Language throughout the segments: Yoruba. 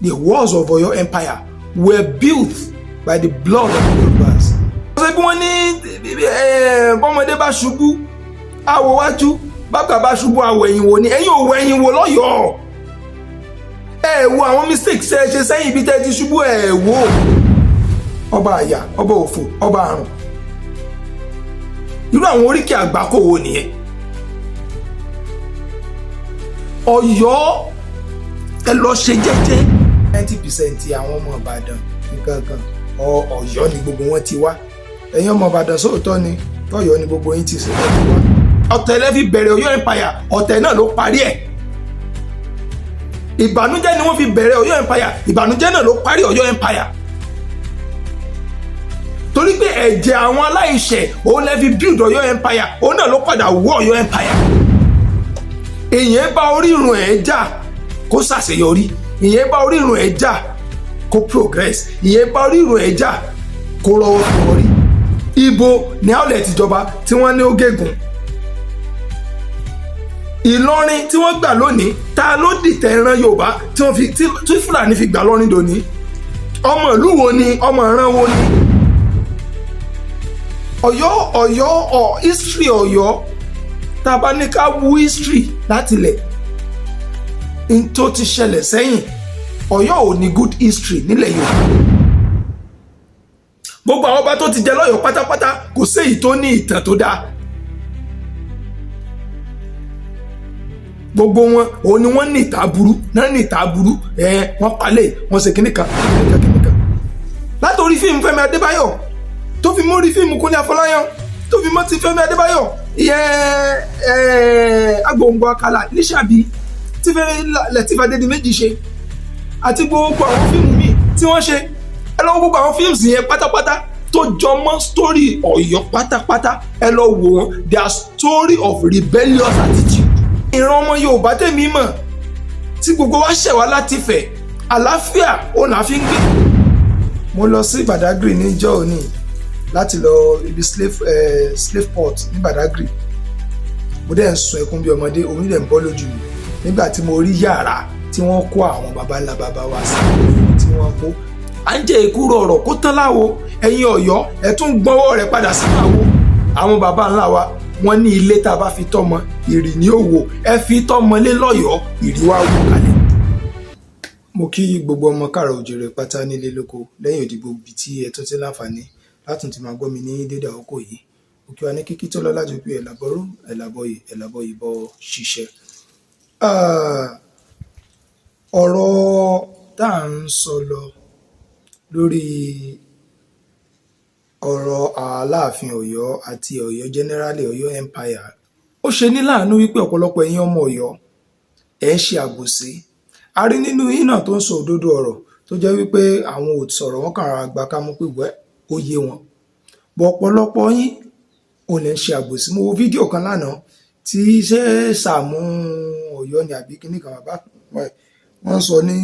The walls of Oyo Empire were built by the blood of the Yorubas. Ṣé bí wọ́n ní bọ́mọdé bá ṣubú àwọ̀ wájú bàbá bá ṣubú àwọ̀ ẹ̀yìn wò ni ẹ̀yin ò wọ ẹ̀yìn wò lọ́yọ̀ọ́. Ẹ wo àwọn mistakes ẹ ṣe sẹ́yìn ibi tẹ́ ti ṣubú ẹ wò. Ọba àyà, ọba òfò, ọba àrùn. Irú àwọn oríkì àgbákò wo nìyẹn? Ọ̀yọ́ ẹ lọ ṣe jẹ́jẹ́. 90% àwọn ọmọ Ìbàdàn nǹkan Ọ̀yọ́ ni gbogbo wọn ti wá. Ẹ̀yin ọmọ Ìbàdàn sóòótọ́ ni Ọ̀yọ́ ni gbogbo yín ti ṣe wá. Ọ̀tẹ̀ lẹ fi bẹ̀rẹ̀ Ọ̀yọ́ Empire, ọ̀tẹ̀ náà ló parí ẹ̀. Ìbànújẹ́ ni wọ́n fi bẹ̀rẹ̀ Ọ̀yọ́ Empire, ìbànújẹ́ náà ló parí Ọ̀yọ́ Empire. Torí pé ẹ̀jẹ̀ àwọn aláìṣẹ̀ òun lẹ fi build Ọ̀yọ́ Empire, òun náà ló padà wó Ọ̀yọ́ Empire. Èèyàn bá orírun ẹ̀ jà kó ṣàṣeyọrí, ìyẹn bá orírun ẹ̀ jà kó progress, ìyẹn bá orírun ẹ̀ jà kó rọwọ́ fún orí. Ibo ní outlet ìjọba tí wọ́n ní ó gégùn. Ìlọrin tí wọ́n gbà lónìí ta ló dìtẹ̀ ìran Yorùbá tí Fúlàní fi gbà lọ́rin dòní. Ọmọ ìlú wo ni, ọmọ ìran wo ni? Ọ̀yọ́ history Ọ̀yọ́ tá a bá ní ká wú history láti ilẹ̀ n tó ti ṣẹlẹ̀ sẹ́yìn Ọ̀yọ́ ò ní good history nílẹ̀ Yorùbá. Gbogbo àwọn ọba tó ti jẹ lọ́yọ̀ pátápátá kò séyìí tó ní ìtàn tó dáa. Gbogbo wọn òun ni wọ́n ní ìta burú náà ní ìta burú wọ́n palẹ̀ wọ́n ṣe kíníkan. Látòrí fíìmù Fẹ́mi Adébáyọ̀ tó fi mórí fíìmù Kúnlé Afọláyàn tó fi mọ́ ti Fẹ́mi Adébáyọ̀ Agbòǹgbò Àkàlà Lísàbí tí Lateef Adédìméjì ṣe àti gbogbo àwọn fíìmù míì tí wọ́n ṣe ẹ lọ gbogbo àwọn fíìmù yẹn pátápátá tó jọmọ́ story Ọ̀yọ́ pátápátá ẹ lọ wò wọ́n their story of rebellious attitude. Ìran ọmọ Yorùbá tèmi mọ̀ tí gbogbo wa ṣẹ̀ wá láti fẹ̀ àlàáfíà òun là fi ń gbé. Mo lọ sí Badagry níjọ́ òní láti lọ ibi slave port ní Badagry. Mo dẹ̀ ń sun ẹkún bí ọmọdé, omi dẹ̀ ń bọ́ lójú mi nígbà tí mo rí yàrá tí wọ́n kó àwọn baba ńlá baba wa sí tí wọ́n kó. À ń jẹ́ ìkúrò ọ̀rọ̀ kó tán láwo ẹ̀yin Ọ̀yọ́ ẹ̀ tún gbọ́wọ́ rẹ̀ padà sínú àwo. Àwọn baba ńlá wa wọ́n ní ilé tá a bá fi tọ́mọ ìrì ní òwò ẹ fi tọ́mọ lé lọ́yọ̀ọ́ ìrì wá wò kalẹ̀. Mo kí gbogbo ọmọ káàárọ̀ oòjíire pátá nílé lóko lẹ́yìn òdìgbò ibi tí ẹ tó ti láǹfààní látún ti máa gbọ́ mi ní dédé àkókò yìí. Òkè wa ní kíkí tó lọ́lá ju pé ẹ̀làbọ̀rú ẹ̀làbọ̀yì bọ́ ṣiṣẹ́. Ọ̀rọ̀ tá à ń sọ lọ lórí ọ̀rọ̀ Aláàfin Ọ̀yọ́ àti Ọ̀yọ́ generally Ọ̀yọ́ Empire ó ṣe ní láàánú wípé ọ̀pọ̀lọpọ̀ ẹ̀yin ọmọ Ọ̀yọ́ ẹ̀ ń ṣe àbòsí. A rí nínú yín náà tó ń sọ òdodo ọ̀rọ̀ tó jẹ́ wípé àwọn ò sọ̀rọ̀ wọn kàn ra gbà ká mú pé wẹ́ ó yé wọn. Bọ̀ ọ̀pọ̀lọpọ̀ yín ò lè ṣe àbòsí. Mo wo fídíò kan lánàá tí ṣé Sàámú Ọ̀yọ́ ni àbí kíní kan bàbá wọ́n sọ ní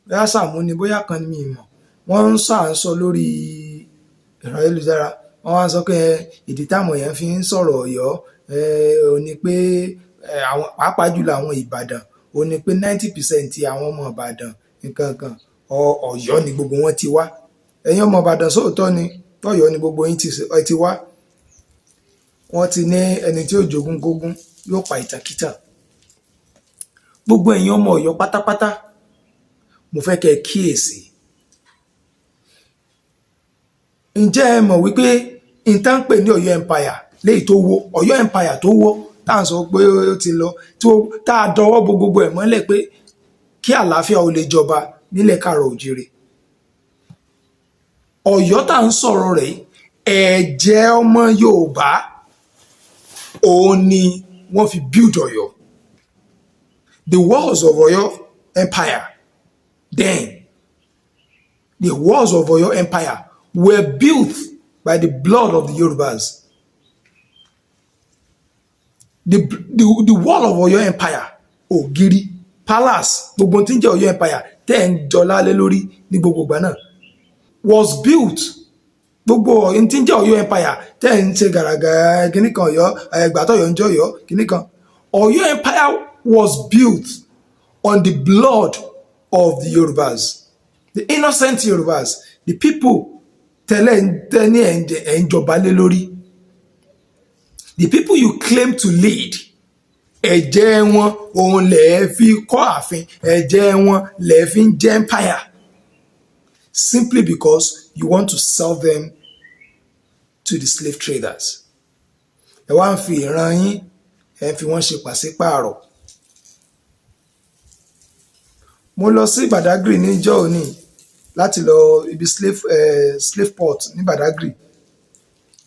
bóyá Sàámú ni bóyá kan ní mi mọ̀ wọ́n ń sọ lórí ẹ̀rọ ayélujára wọ́n wá sọ pé ìdí táwọn èèyàn fi ń sọ̀rọ̀ Ọ̀yọ́ ò ní pé àwọn pàápàá jùlọ àwọn Ìbàdàn ò ní pé 90% àwọn ọmọ Ìbàdàn nǹkan kan Ọ̀yọ́ ni gbogbo wọn ti wá. Ẹ̀yin ọmọ Ìbàdàn sóòótọ́ ni Ọ̀yọ́ ni gbogbo yín ti wá. Wọ́n ti ní ẹni tí ó jogún gógún yóò pa ìtàkìtà. Gbogbo ẹ̀yin ọmọ Ọ̀yọ́ pátápátá mo fẹ́ kẹ́ ẹ kíyèsí. Ǹjẹ́ ẹ mọ̀ wípé ìtàn pè ní Ọ̀yọ́ Empire léyìí tó wó Ọ̀yọ́ Empire tó wó tá à ń sọ pé ó ti lọ tá a dọwọ́ bo gbogbo ẹ̀ mọ́lẹ̀ pé kí àlàáfíà ó lè jọba nílẹ̀ káàárọ̀ oòjíire. Ọ̀yọ́ tá à ń sọ̀rọ̀ rẹ̀ ẹ̀jẹ̀ ọmọ Yorùbá òun ni wọ́n fi build Ọ̀yọ́. The walls of Ọ̀yọ́ Empire then the walls of Ọ̀yọ́ Empire were built by the blood of the Yorubas. The wall of Ọ̀yọ́ Empire ògiri palace gbogbo tí ń jẹ́ Ọ̀yọ́ Empire tẹ́ ń jọlá lé lórí ní gbogbo ìgbà náà was built. Gbogbo tí ń jẹ́ Ọ̀yọ́ Empire tẹ́ ń ṣe gàràgà kìnnìkan Ọ̀yọ́ ẹgbàtọ̀yọ́ ń jẹ́ Ọ̀yọ́ kìnnìkan Ọ̀yọ́ Empire was built on the blood of the Yorubas, the innocent Yorubas, the people tẹ́ni ẹ̀ ń jọba lé lórí, the people you claim to lead, ẹ̀jẹ̀ wọn òun lẹ̀ fi kọ́ ààfin, ẹ̀jẹ̀ wọn lẹ̀ fi ń jẹ́ empire, simply because you want to sell them to the slave traders. Ẹ wá ń fi ìran yín ẹ fi wọ́n ṣe pàṣípààrọ̀. Mo lọ sí Badagry níjọ́ òní láti lọ ibi slave port ní Badagry.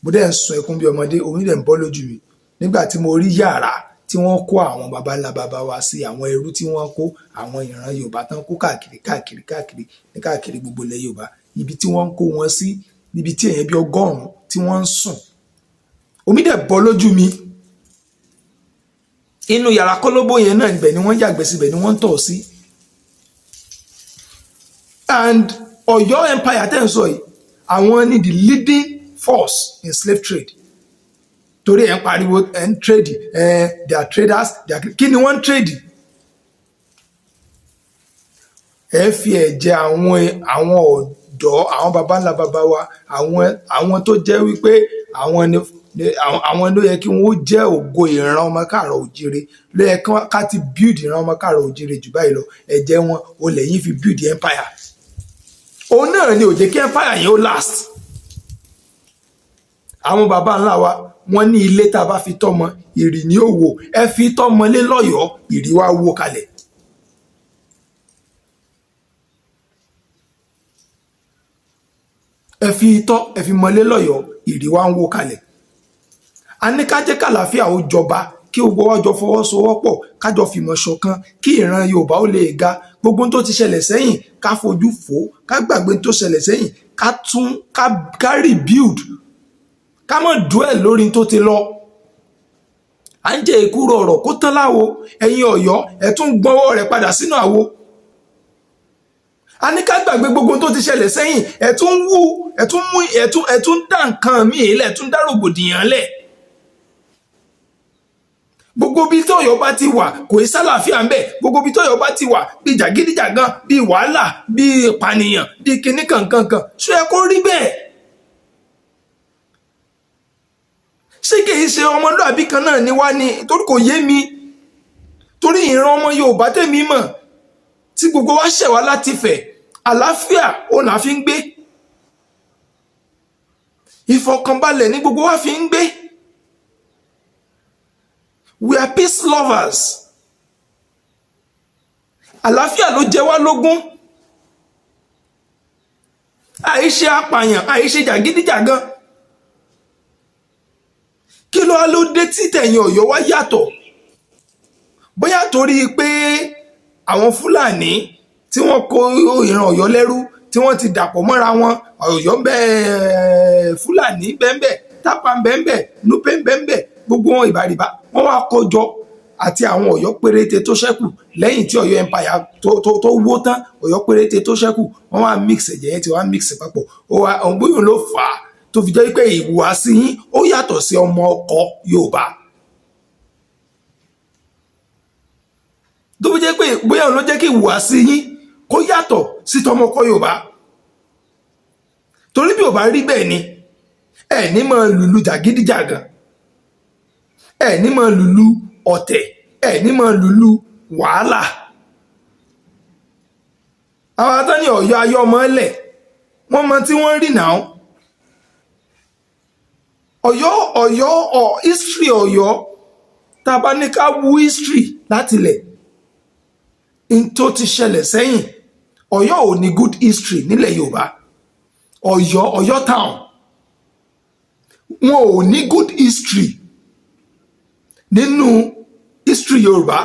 Mo dẹ̀ ń sun ẹkún bí ọmọdé, omi dẹ̀ ń bọ́ lójú mi nígbà tí mo rí yàrá tí wọ́n kó àwọn baba ńlá baba wa sí, àwọn ẹrú tí wọ́n kó, àwọn ìran Yorùbá tán kó káàkiri gbogbo ilẹ̀ Yorùbá, ibi tí wọ́n kó wọn sí, níbi tí èèyàn bí 100 tí wọ́n ń sùn. Omi dẹ̀ bọ́ lójú mi. Inú yàrá kólóbó yẹn náà níbẹ̀ ni wọ́n yàgbẹ́ síbẹ̀ ni wọ́n ń tọ̀ sí. And Ọ̀yọ́ empire tẹ́ ń sọ yìí, àwọn ni the leading force in slave trade. Torí ẹ̀ ń pariwo ẹ̀ ń trade, they are traders, kí ni wọ́n ń trade? Ẹ fi ẹ̀jẹ̀ àwọn ọ̀dọ́, àwọn baba ńlá baba wa, àwọn tó jẹ́ wípé àwọn ló yẹ kí wọ́n jẹ́ ògo ìran ọmọ káàrọ̀ òjìrè, ló yẹ ká ti build ìran ọmọ káàrọ̀ òjìrè jù báyìí lọ. Ẹ̀jẹ̀ wọn ò lẹ́yìn fi build empire. Òun náà ni ò jẹ́ kí empire yẹn ó last. Àwọn baba ńlá wa wọ́n ní ilé tá a bá fi tọ́mọ ìrì ní òwò, ẹ fi tọ́mọ lé lọ́yọ̀ọ́ ìrì wá wó kalẹ̀. Ẹ fi mọlé lọ́yọ̀ọ́ ìrì wá ń wó kalẹ̀. A ní ká jẹ́ kàlàáfíà ó jọba, kí gbogbo wa jọ fọwọ́sowọ́pọ̀, kájọ fìmọ̀ ṣọ̀kan, kí ìran Yorùbá ó lè ga. Gbogbo tó ti ṣẹlẹ̀ sẹ́yìn ká fojú fò, ká gbàgbé tó ṣẹlẹ̀ sẹ́yìn, ká rebuild, ká mọ̀ dwell lórí tó ti lọ. À ń jẹ ìkúrò ọ̀rọ̀ kó tán láwo, ẹ̀yin Ọ̀yọ́ ẹ̀ tún gbọ́wọ́ rẹ̀ padà sínú àwo. A ní ká gbàgbé gbogbo tó ti ṣẹlẹ̀ sẹ́yìn, ẹ̀ tún dá nǹkan míì lẹ̀, tún dá rògbòdìyàn lẹ̀. Gbogbo bí tọ́yọ́ bá ti wà kò í sálàáfíà ń bẹ̀, gbogbo bí tọ́yọ́ bá ti wà bí jàgídíjàgan, bí wàhálà, bí ìpànìyàn, bí kinní kankan, ṣó yẹ kó rí bẹ́ẹ̀? Ṣé kìí ṣe ọmọlúàbí kan náà ni wá ní? Torí kò yé mi, torí ìran ọmọ Yorùbá tèmi mọ̀ tí gbogbo wa ṣẹ̀ wá láti fẹ̀, àlàáfíà ó là fi ń gbé, ìfọ̀kànbalẹ̀ ní gbogbo wa fi ń gbé. We are peace lovers. Àlàáfíà ló jẹ wá lógún. Àìṣe apààyàn, àìṣe jàgídíjàgan. Kí ló dé tí tẹ̀yin Ọ̀yọ́ wá yàtọ̀? Bóyá torí pé àwọn Fúlàní tí wọ́n kó ìran Ọ̀yọ́ lẹ́rú, tí wọ́n ti dàpọ̀ mọ́ra wọn, Ọ̀yọ́ bẹ́ẹ̀, Fúlàní bẹ́ẹ̀, Tápà bẹ́ẹ̀, Núpé bẹ́ẹ̀, gbogbo wọn ìbàrìbà wọ́n wá kójọ àti àwọn Ọ̀yọ́ péréte tó ṣẹ́kù lẹ́yìn tí Ọ̀yọ́ empire tó wó tán. Ọ̀yọ́ péréte tó ṣẹ́kù wọ́n wá mix ẹ̀jẹ̀ yẹn tí wọ́n mix papọ̀. Ọ̀gbọ́n ló fà á tó fi jẹ́ pé ìhùwàsí yín ó yàtọ̀ sí ọmọ ọkọ Yorùbá. Tó fi jẹ́ pé bóyá ló jẹ́ kí ìhùwàsí yín kó yàtọ̀ sí tọmọ ọkọ Yorùbá. Torí bí ò bá rí bẹ́ẹ̀ ni ẹ ní máa lùlù jàgídíjàgan, ẹ ní máa lùlù ọ̀tẹ̀, ẹ ní máa lùlù wàhálà. Àwọn atán ní Ọ̀yọ́ ayọ́ ọmọ ẹlẹ̀, wọ́n mọ tí wọ́n rí náà. Ọ̀yọ́ history Ọ̀yọ́, tá a bá ní ká wú history láti lẹ̀ in tó ti ṣẹlẹ̀ sẹ́yìn, Ọ̀yọ́ ò ní good history nílẹ̀ Yorùbá. Ọ̀yọ́ town wọn ò ní good history nínú history Yorùbá.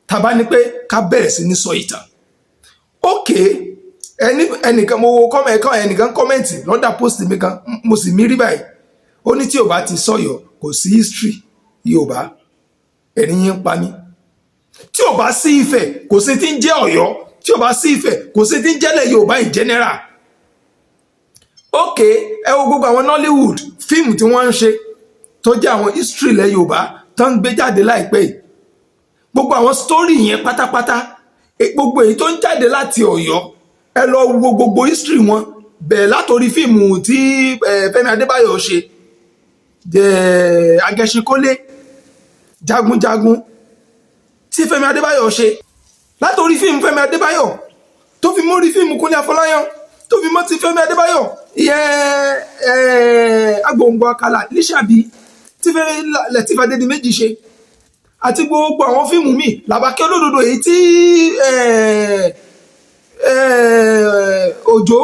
Tá a bá ní pé ká bẹ̀rẹ̀ sí ní sọ ìtàn. Okay, ẹnìkan mo wo ẹnìkan kọ́mẹ̀ntì lọ́dà post mi kan, mo sì mí rí báyìí. Ó ní tí ò bá ti sọ̀yọ́ kò sí history Yorùbá, ẹ̀rín yín pa mí. Tí ò bá sí Ifẹ̀ kò sí tí ń jẹ́ Ọ̀yọ́, tí ò bá sí Ifẹ̀ kò sí tí ń jẹ́lẹ̀ Yorùbá in general. Okay, ẹ wo gbogbo àwọn Nollywood fíìmù tí wọ́n ń ṣe tó jẹ́ àwọn history ilẹ̀ Yorùbá tó ń gbé jáde láìpẹ́ yìí. Gbogbo àwọn story yẹn pátápátá gbogbo èyí tó ń jáde láti Ọ̀yọ́ ẹ lọ wo gbogbo history wọn bẹ̀rẹ̀ látòrí fíìmù tí Fẹ́mi Adébáyọ̀ ṣe Agẹṣinkólé jagunjagun tí Fẹ́mi Adébáyọ̀ ṣe látòrí fíìmù Fẹ́mi Adébáyọ̀ tó fi mórí fíìmù Kúnlé Afọláyàn tó fi mọ́ ti Fẹ́mi Adébáyọ̀ ìyẹn Agbòǹgbò Àkàlà Lísàbí tí Lateef Adédìméjì ṣe àti gbogbo àwọn fíìmù míì Làbákẹ́ Olódodo èyí tí Òjó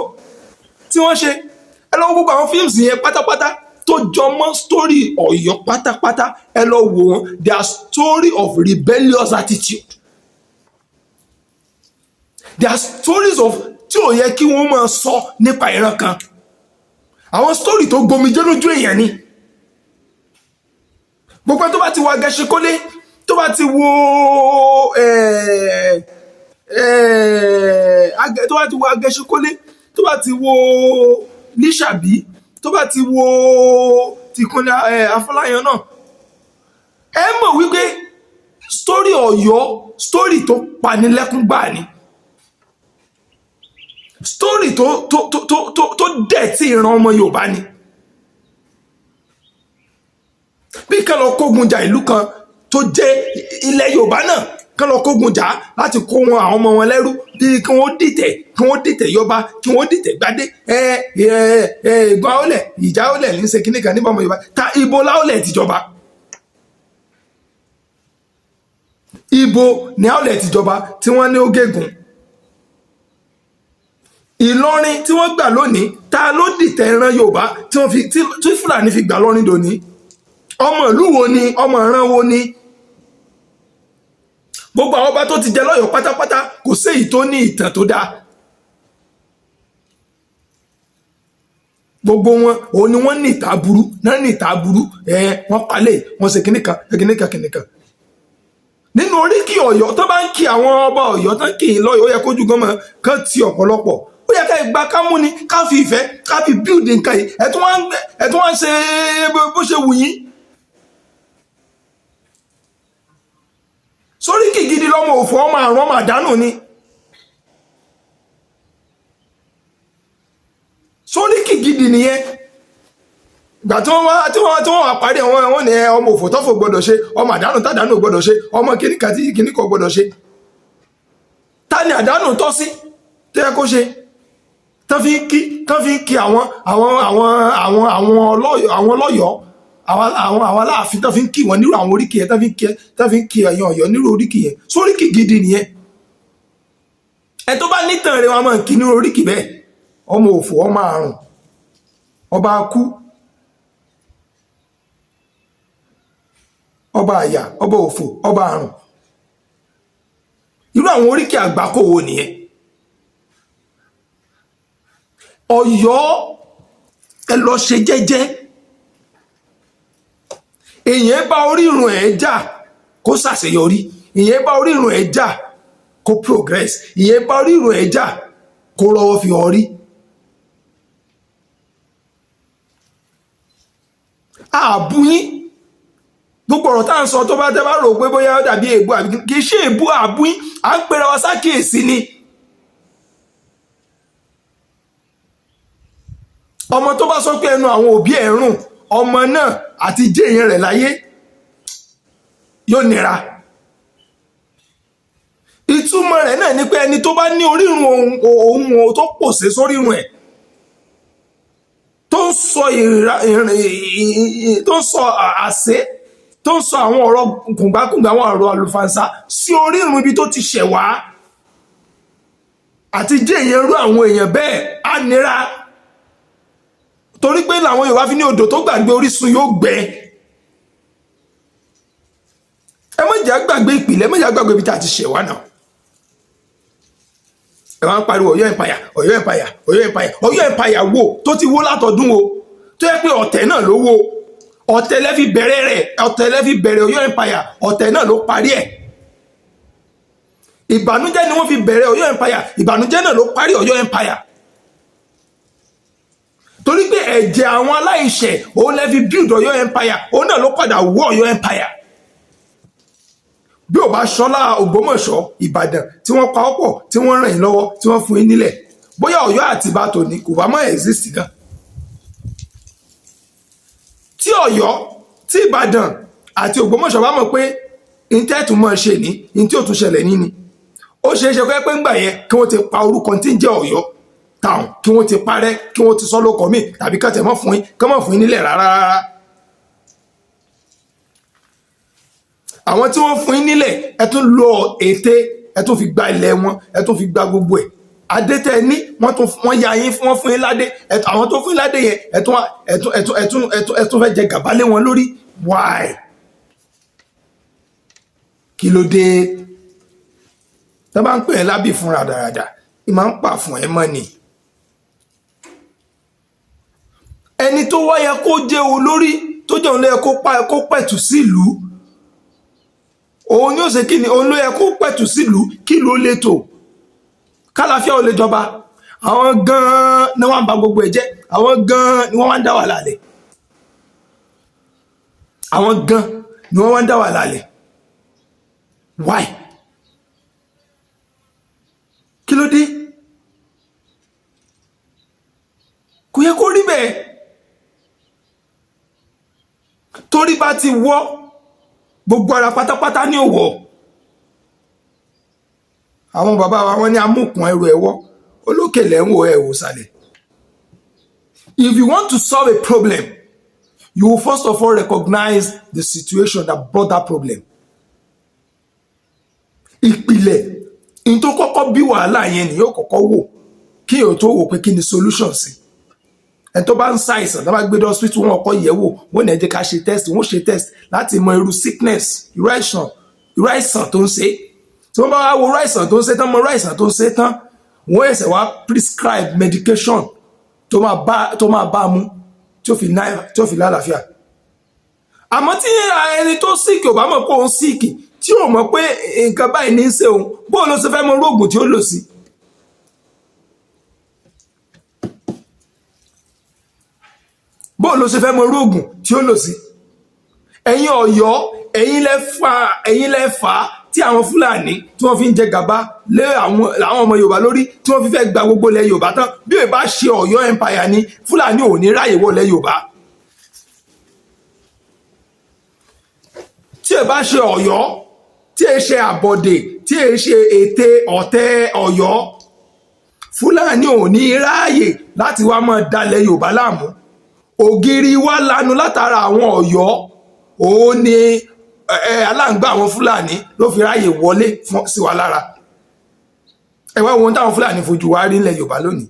tí wọ́n ṣe ẹ lọ wo gbogbo àwọn fíìmù yẹn pátápátá tó jọmọ́ story Ọ̀yọ́ pátápátá ẹ lọ wò wọ́n their story of rebellious attitude their stories of tí ò yẹ kí wọ́n máa sọ nípa ìran kan àwọn story tó gbomijé lójú èèyàn ni gbogbo tó bá ti wo Agẹṣinkólé tó bá ti wo Agẹṣinkólé tó bá ti wo Lísàbí tó bá ti wo ti Kúnlé Afọláyàn náà ẹ mọ̀ wípé story Ọ̀yọ́ story tó panilẹ́kún gbà ni story tó dẹ̀ tí ìran ọmọ Yorùbá ni bí kan lọ kógun jà ìlú kan tó jẹ́ ilẹ̀ Yorùbá náà kan lọ kógun jà láti kó wọn àwọn ọmọ wọn lẹ́rú bí kí wọ́n dìtẹ̀ yọba kí wọ́n dìtẹ̀ gbadé ìgbà ọ̀lẹ̀ ìjà ọ̀lẹ̀ ní ṣe kíníkan níbọn ọmọ Yorùbá ta ibo láọ̀lẹ̀ tìjọba ibo ní àọ̀lẹ̀ tìjọba tí wọ́n ní ó gégùn Ìlọrin tí wọ́n gbà lónìí ta ló dìtẹ̀ ìran Yorùbá tí Fúlàní fi gbà lọ́rin dòní ọmọ ìlú wo ni ọmọ ìran wo ni gbogbo àwọn ọba tó ti jẹ lọ́yọ̀ọ́ pátápátá kò séyìí tó ní ìtàn tó dáa gbogbo wọn òun ni wọ́n ní ìta burú náà ní ìta burú wọ́n palẹ̀ wọ́n ṣe kìnìkan nínú oríkì Ọ̀yọ́ tó bá ń kí àwọn ọba Ọ̀yọ́ tán kì í lọ́yọ̀ọ́ ó yẹ kójú gan mọ́ kán ti ọ̀pọ̀lọpọ̀ ó yẹ ká ìgbà ká mú ni ká fi ìfẹ́ ká fi build nǹkan yìí ẹ̀ tún wá ń ṣe bó ṣe wù yín sóríkì gidi lọ́mọ òfò ọmọ àrùn ọmọ àdánù ni sóríkì gidi nìyẹn ìgbà tí wọ́n wá parí wọn ní ọmọ òfò tọ́fò gbọ́dọ̀ ṣe ọmọ àdánù tàdánù gbọ́dọ̀ ṣe ọmọ kìnnìkan tí kìnnìkan gbọ́dọ̀ ṣe ta ni àdánù tọ́ sí tó yẹ kó ṣe tán fi ń kí àwọn lọ́yọ̀ọ́ àwọn aláàfin tán fi ń kí wọn nírú àwọn oríkì yẹn tán fi ń kí ẹ̀yàn Ọ̀yọ́ nírú oríkì yẹn sóríkì gidi nìyẹn ẹ tó bá nítàn rẹ wọn máa ń kí nírú oríkì bẹ́ẹ̀ ọmọ òfò ọmọ àrùn ọba akú ọba àyà ọba òfò ọba àrùn irú àwọn oríkì àgbákò wo nìyẹn Ọ̀yọ́ ẹ lọ ṣe jẹ́jẹ́ èyàn bá orírun ẹ̀ jà kó ṣàṣeyọrí ìyẹn bá orírun ẹ̀ jà kó progress ìyẹn bá orírun ẹ̀ jà kó rọ́wọ́ fi hàn rí. àbúyín gbogbo ọ̀rọ̀ tá à ń sọ tó bá tẹ́ bá rò pé bóyá ó dàbí èébú àbí kì í ṣe èébú àbúyín à ń pera wa sákèésí ni. ọmọ tó bá sọ pé ẹnu àwọn òbí ẹ̀ rùn ọmọ náà àti jẹ́ èèyàn rẹ̀ láyé yóò nira ìtumọ̀ rẹ̀ náà ni pé ẹni tó bá ní orírun ohun tó pòṣé sórírun ẹ̀ tó ń sọ àṣẹ tó ń sọ àwọn ọ̀rọ̀ kùngbákùngbà àwọn ọ̀rọ̀ àlùfànṣá sí orírun ibi tó ti ṣẹ̀ wá àti jẹ́ èèyàn rú àwọn èèyàn bẹ́ẹ̀ á nira torí pé làwọn Yorùbá fi ní odò tó gbàgbé orísun yóò gbẹ ẹ má jẹ́ gbàgbé ìpìlẹ̀ ẹ má jẹ́ gbàgbé ibi tá a ti ṣẹ̀ wá náà ẹ wá ń pariwo Ọ̀yọ́ empire Ọ̀yọ́ empire Ọ̀yọ́ empire Ọ̀yọ́ empire wo tó ti wó látọdún o tó yẹ pé ọ̀tẹ̀ náà ló wó ọ̀tẹ̀ lẹ́fi bẹ̀rẹ̀ Ọ̀yọ́ empire ọ̀tẹ̀ náà ló parí ẹ̀ ìbànújẹ́ ni wọ́n fi bẹ̀rẹ̀ Ọ̀yọ́ empire ìbànújẹ́ náà ló parí Ọ̀yọ́ empire torí pé ẹ̀jẹ̀ àwọn aláìṣẹ̀ òun lè fi build Ọ̀yọ́ empire òun náà ló padà wó Ọ̀yọ́ empire bí ò bá ṣọlá Ògbómọ̀ṣọ́ Ìbàdàn tí wọ́n pa ọ̀pọ̀ tí wọ́n ràn yín lọ́wọ́ tí wọ́n fún yín nílẹ̀ bóyá Ọ̀yọ́ àti Ìbà tòní kò bá mọ́ exist gan. tí Ọ̀yọ́ tí Ìbàdàn àti Ògbómọ̀ṣọ́ bá mọ̀ pé intẹ́ẹ̀tù mọ̀ ṣe ní in tí ò tún ṣẹlẹ̀ ní ni ó ṣeé ṣe pé ńgbà yẹn kí wọ́n ti pa orúkọ tí ń jẹ́ Ọ̀yọ́ town kí wọ́n ti parẹ́ kí wọ́n ti sọ lóko míì tàbí kàn tẹ̀ mọ́ fún yín nílẹ̀ rárá. àwọn tí wọ́n fún yín nílẹ̀ ẹ tún lọ ète ẹ tún fi gba ilẹ̀ wọn ẹ tún fi gba gbogbo ẹ̀ adétẹ ní wọ́n ya yín wọ́n fún yín ládé àwọn tó fún yín ládé yẹn ẹ tún fẹ́ jẹ gàba lé wọn lórí why kí ló dé tó bá ń pè é lábì fúnra dáradára ìmọ̀ ń pa fún ẹ mọ́ ni ẹni tó wáyé kó jẹ́ olórí tó jẹ́ òun ló yẹ kó pẹ̀tù sílùú òun ni ó ṣe kí ni òun ló yẹ kó pẹ̀tù sílùú kí ló lè tò kálàáfíà ò lè jọba àwọn gan-an ni wọ́n ń ba gbogbo ẹ̀ jẹ́ àwọn gan-an ni wọ́n wá ń dá wà lálẹ́ àwọn gan-an ni wọ́n wá ń dá wà lálẹ́ why kí ló dé kò yẹ kó rí bẹ́ẹ̀ torí bá ti wọ́ gbogbo ara pátápátá ní òwò àwọn bàbá wa wọ́n ní amúkùn ẹrù ẹ̀wọ́ olókè lẹ́wọ̀ ẹ̀wò sàlẹ̀. If you want to solve a problem you will first of all recognize the situation that brought that problem. ìpìlẹ̀ in tó kọ́kọ́ bí wàhálà yẹn ni yóò kọ́kọ́ wò kí yóò tó wò pé kí ni solution sí ẹ̀ tó bá ń ṣàìsàn tó bá gbé dé hospital wọn kọ́ yẹ̀ wò wọ́n ní ẹ jẹ́ ká ṣe test wọ́n ṣe test láti mọ irú sickness irú àìsàn tó ń ṣe tí wọ́n bá wá wo irú àìsàn tó ń ṣe tán mọ irú àìsàn tó ń ṣe tán wọ́n ẹ̀sẹ̀ wá prescribe medication tó máa bá a mú tí ó fi lálàáfíà. àmọ́ tí ẹni tó sick ò bá mọ̀ pé òun sick tí ò mọ̀ pé nǹkan báyìí ní í ṣe òun bóun ló ṣe fẹ́ mọ irú oògùn tí ó lò sí. bóun ló ṣe fẹ́ mọ irú oògùn tí ó lò sí. ẹ̀yin Ọ̀yọ́ ẹ̀yin lẹ fà á tí àwọn Fúlàní tí wọ́n fi ń jẹ gàba lé àwọn ọmọ Yorùbá lórí tí wọ́n fi fẹ́ gba gbogbo ilẹ̀ Yorùbá tán bí ó bá ṣe Ọ̀yọ́ empire ni Fúlàní ò ní ráyè wọlé Yorùbá. tí ẹ bá ṣe Ọ̀yọ́ tí ẹ ṣe àbọ̀dè tí ẹ ṣe ète ọ̀tẹ̀ Ọ̀yọ́ Fúlàní ò ní ráyè láti wá máa dalẹ̀ Yorùbá láàmú. ògiri wá lanu látara àwọn Ọ̀yọ́ òun ni aláǹgbá àwọn Fúlàní ló fi ráyè wọlé sí wa lára. ẹ wá wọn táwọn Fúlàní fojú wa rí nílẹ̀ Yorùbá lónìí.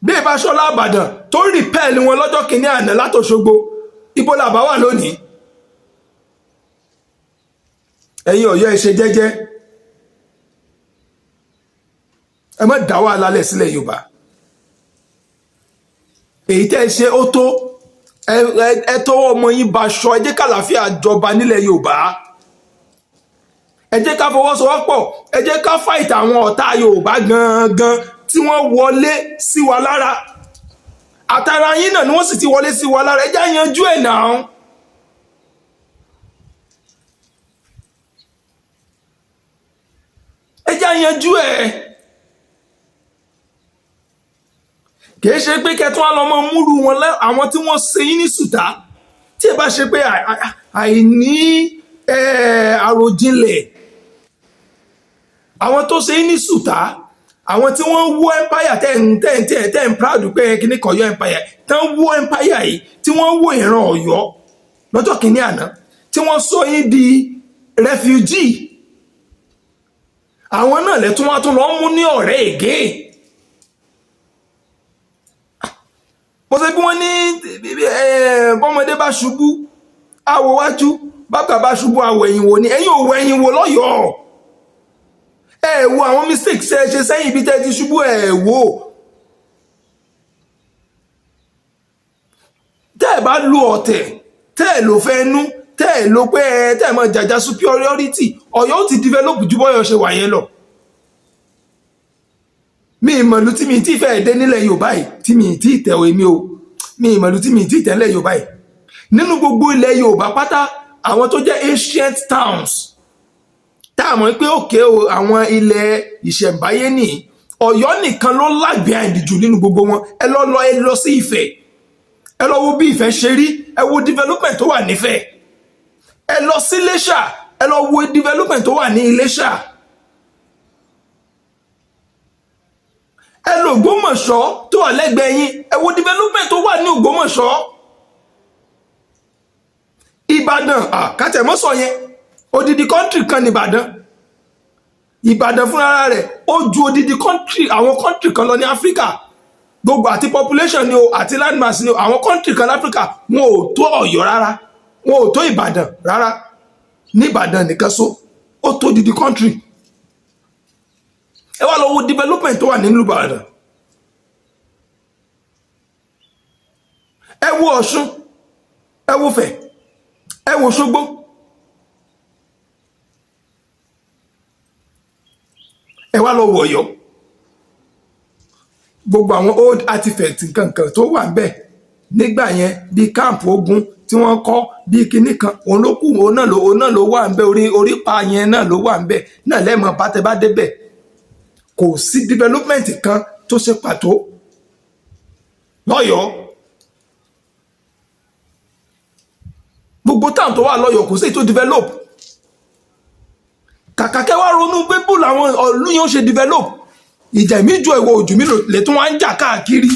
bí ẹ bá ṣọlá Ìbàdàn tó rí pẹ́ẹ́lì wọn lọ́jọ́ kìíní àná látòṣogbo ibo làbá wà lónìí. ẹ̀yin Ọ̀yọ́ ẹ ṣe jẹ́jẹ́ ẹ má dá wàhálà lẹ̀ sílẹ̀ Yorùbá. èyí tẹ́ ẹ ṣe ó tó ẹ tọwọ́ ọmọ yín bá aṣọ ẹ jẹ́ kàlàáfíà jọba nílẹ̀ Yorùbá. ẹ jẹ́ ká fọwọ́sowọ́pọ̀ ẹ jẹ́ ká fáìtì àwọn ọ̀tá Yorùbá gangan tí wọ́n wọlé sí wa lára. àtàrà yín náà ni wọ́n sì ti wọlé sí wa lára ẹ jẹ́ yanjú ẹ̀ náà. ẹ jẹ́ yanjú ẹ̀. kìí ṣe pé kẹtún á lọ mọ múrù wọn àwọn tí wọ́n ṣe yín ní sùtá tí ẹ bá ṣe pé àìní àròjinlẹ̀ àwọn tó ṣe yín ní sùtá àwọn tí wọ́n wó empire ten proud pé kíní kan Ọ̀yọ́ empire tán wó empire yìí tí wọ́n wó ìran Ọ̀yọ́ lọ́jọ́ kìíní àná tí wọ́n sọ yín di refugee àwọn náà lẹ́tún wá tún lọ mú ní ọ̀rẹ́ again. mo ṣe bí wọ́n ní bọ́mọdé bá ṣubú àwọ̀ wájú bàbá bá ṣubú àwọ̀ ẹ̀yìn wò ni ẹ̀yin ò wọ ẹ̀yìn wò lọ́yọ̀ọ́ ẹ wo àwọn mistakes ẹ ṣe sẹ́yìn ibi tẹ́ ti ṣubú ẹ wò tẹ́ ẹ bá lo ọ̀tẹ̀ tẹ́ ẹ lò fẹ́ nú tẹ́ ẹ lò pé tẹ́ ẹ mọ jàjà superiority Ọ̀yọ́ ó ti develop ju bọ́yọ̀ ṣe wà yẹn lọ. mi ìmọ̀lú tí mi ti fẹ́ dé nílẹ̀ Yorùbá yìí tí mi ti tẹ̀ èmi o mi ìmọ̀lú tí mi ti tẹ̀ nílẹ̀ Yorùbá yìí nínú gbogbo ilẹ̀ Yorùbá pátá àwọn tó jẹ́ ancient towns tá a mọ̀ pé òkè o àwọn ilẹ̀ ìṣẹ̀ǹbáyé ní Ọ̀yọ́ nìkan ló lag behind jù nínú gbogbo wọn. Ẹ lọ sí Ifẹ̀, ẹ lọ wo bí Ifẹ̀ ṣe rí, ẹ wo development tó wà nífẹ̀. Ẹ lọ sí Iléṣà, ẹ lọ wo development tó wà ní Iléṣà. Ẹ lọ Ògbómọ̀ṣọ́ tó wà lẹ́gbẹ̀ẹ́ yín, ẹ wo development tó wà ní Ògbómọ̀ṣọ́. Ìbàdàn kátẹ̀mọ́sọ yẹn odidi country kan ní Ìbàdàn fúnra rẹ̀ ó ju odidi àwọn country kan lọ ní Áfíríkà gbogbo, àti population ni o àti landmass ni o. Àwọn country kan láfíríkà wọn ò tó Ọ̀yọ́ rárá, wọn ò tó Ìbàdàn rárá. Ní Ìbàdàn nìkan so ó tó odidi country. Ẹ wá lọ wo development tó wà nínú Ìbàdàn. Ẹ wo Ọ̀ṣun, ẹ wo Ifẹ̀, ẹ wo Òṣogbo. Ẹ wá lọ wo Ọ̀yọ́, gbogbo àwọn old artifact nkankan tó wà ńbẹ̀ nígbà yẹn bí camp ogun tí wọ́n kọ́ bí kinní kan òun ló kù, òun náà ló wà ńbẹ̀, orípa yẹn náà ló wà ńbẹ̀ náà lẹ́mọ̀ bátẹ́ bá débẹ̀. Kò sí development kan tó ṣe pàtó lọ́yọ̀ọ́. Gbogbo town tó wà lọ́yọ̀ọ́ kò sí tó develop. Kàkà kẹ́ wá ronú pé bó làwọn ìlú yẹn ó ṣe develop. Ìjà mi jọ ìwọ ojú mi lè tún wá ń jà káàkiri.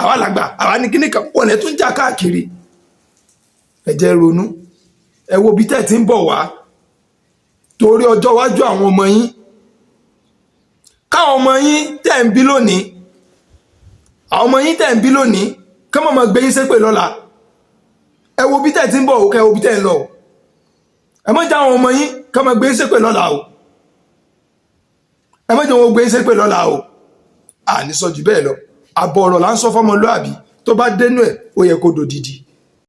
Àwa làgbà àwa ní kíní kan wọ́n lè tún jà káàkiri. Ẹ jẹ́ ronú, ẹ wo bí tẹ́ ti ń bọ̀ wá torí ọjọ́ iwájú àwọn ọmọ yín. Káwọn ọmọ yín tẹ́ ń bí lónìí, àwọn ọmọ yín tẹ́ ń bí lónìí kí wọ́n máa gbé yín ṣépè lọ́la. Ẹ wo bí tẹ́ ti ń bọ̀, ẹ wo bí tẹ́ ń lọ. Ẹ má jẹ́ àwọn ọmọ yín kí wọ́n máa gbé yín ṣépè lọ́la o. Ẹ má jẹ́ wọn gbé yín ṣépè lọ́la o. Àní sọ jù bẹ́ẹ̀ lọ. Àbọ̀ ọ̀rọ̀ là ń sọ fọ́mọlúàbí, tó bá dénú ẹ̀ ó yẹ kó dòdìdì.